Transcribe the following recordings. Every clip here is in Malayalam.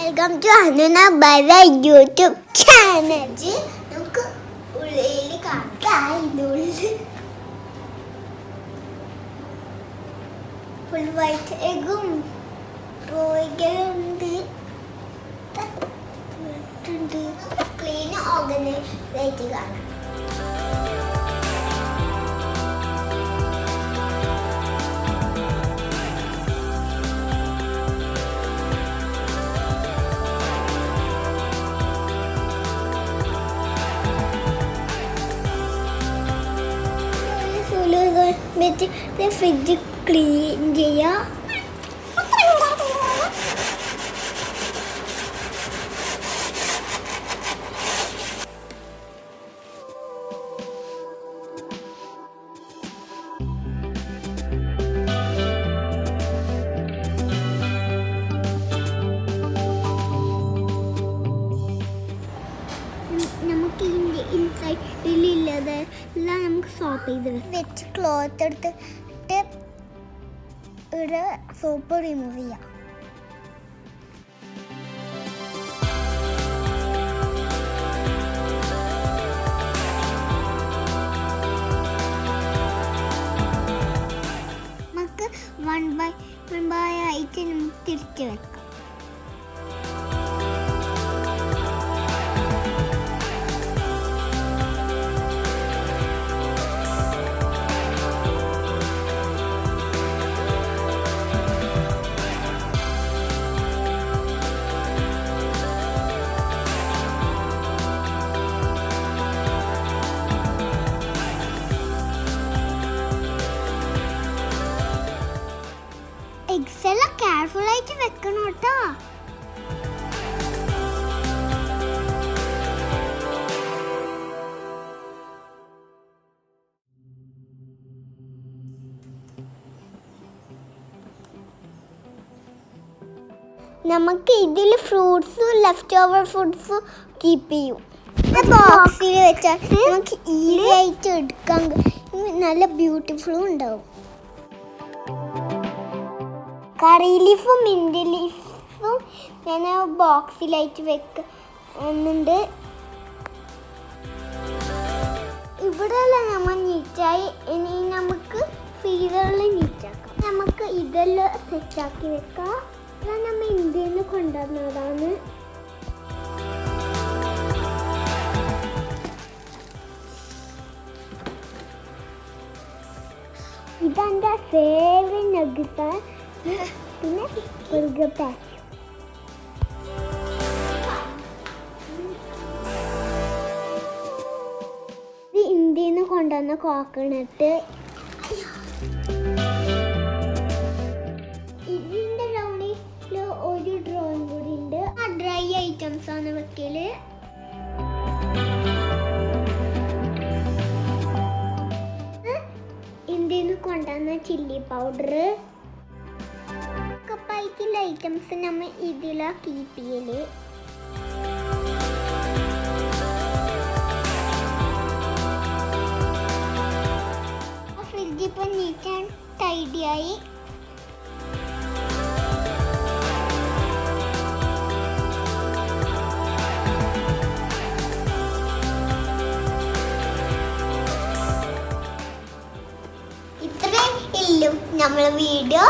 Welcome to Hanoona YouTube channel. നമുക്ക് ഉള്ളിൽ കാണിക്കാം. ഫുൾ വൈറ്റ് എഗും റോയികളുണ്ട്. ക്ലീൻ ഓർഗനൈസ് കാണാം. ഫ്രിഡ്ജ് ക്ലീൻ ചെയ്യാം. നമുക്ക് ഇതിൻ്റെ ഇൻസൈഡിലുള്ളത് എല്ലാം നമുക്ക് സോപ്പ് ചെയ്ത് വെച്ച് ക്ലോത്ത് എടുത്തിട്ട് ഇവിടെ സോപ്പ് റിമൂവ് ചെയ്യാം. നമുക്ക് വൺ ബൈ ആയിട്ട് നമുക്ക് തിരിച്ചു വെക്കാം. എഗ്സ് എല്ലാം കെയർഫുൾ ആയിട്ട് വെക്കണം കേട്ടോ. നമുക്ക് ഇതിൽ ഫ്രൂട്ട്സും ലെഫ്റ്റ് ഓവർ ഫുഡ്സും കീപ്പ് ചെയ്യും. ബോക്സിൽ വെച്ചാൽ നമുക്ക് ഈസി ആയിട്ട് എടുക്കാൻ നല്ല ബ്യൂട്ടിഫുള്ളും ഉണ്ടാവും. കറി ലീഫും മിൻറ്റ് ലീഫും ഞാൻ ബോക്സിലായിട്ട് വെക്കുന്നുണ്ട്. ഇവിടെയെല്ലാം നമ്മൾ നീറ്റായി. ഇനി നമുക്ക് ഫ്രീസറിൽ നീറ്റാക്കാം. നമുക്ക് ഇതെല്ലാം സെറ്റാക്കി വെക്കാം. ഇതെല്ലാം നമ്മൾ ഇന്ത്യയിൽ നിന്ന് കൊണ്ടുവന്നതാണ്. ഇതെൻ്റെ ഫേവറേറ്റ് നഗ്ഗറ്റാണ്. പിന്നെ ബർഗർ പാക്ക്. ഇത് ഇന്ത്യയിൽ നിന്ന് കൊണ്ടുവന്ന കോക്കനട്ട്. ഇതിൻ്റെ റൗണ്ടിൽ ഒരു ഡ്രോയിങ് കൂടി ഉണ്ട്. ആ ഡ്രൈ ഐറ്റംസ് ആണ് വെക്കല്. ഇന്ത്യയിൽ നിന്ന് കൊണ്ടുവന്ന ചില്ലി പൗഡർ. കപ്പായിട്ടുള്ള ഐറ്റംസ് നമ്മൾ ഇതിലാണ് കീപ്പ് ചെയ്യല്. ഫ്രിഡ്ജ് ഇപ്പം നീറ്റ് ആൻഡ് ടൈഡിയായി. ഇത്രയും ഇല്ലും നമ്മളെ വീഡിയോ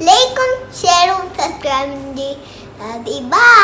ലൈക്കും ഷെയറും സബ്സ്ക്രൈബും ചെയ്ത് ബൈ.